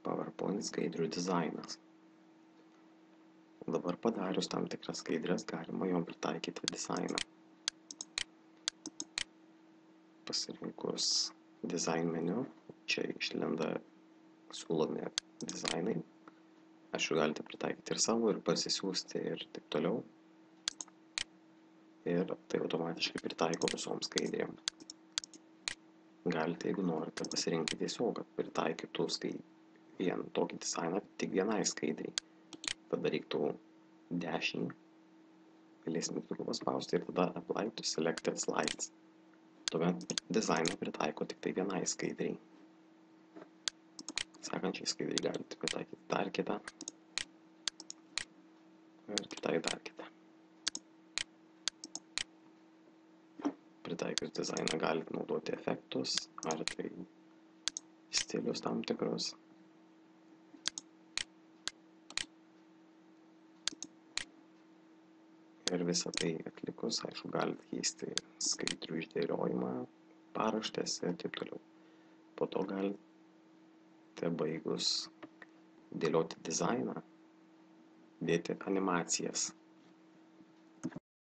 PowerPoint skaidrių dizainas. Dabar padarius tam tikras skaidrės galima jom pritaikyti dizainą. Pasirinkus design meniu, čia išlenda siūlomi dizainai. Aišku, galite pritaikyti ir savo, ir pasisiųsti, ir taip toliau. Ir tai automatiškai pritaiko visoms skaidrėm. Galite, jeigu norite, pasirinkti tiesiog, kad pritaikytų vien tokį dizainą tik vienai skaidriai. Tada reiktų dešinį, eilės mygtuką paspausti ir tada Apply to Selected Slides. Tuomet dizainą pritaiko tik tai vienai skaidriai. Sekančiai skaidriai galite pritaikyti dar kitą ir kitai dar kitą. Pritaikius dizainą galite naudoti efektus ar tai stilius tam tikrus. Ir visą tai atlikus, aišku, galite keisti skaidrių išdėliojimą, paraštės ir taip toliau. Po to galite baigus dėlioti dizainą, dėti animacijas.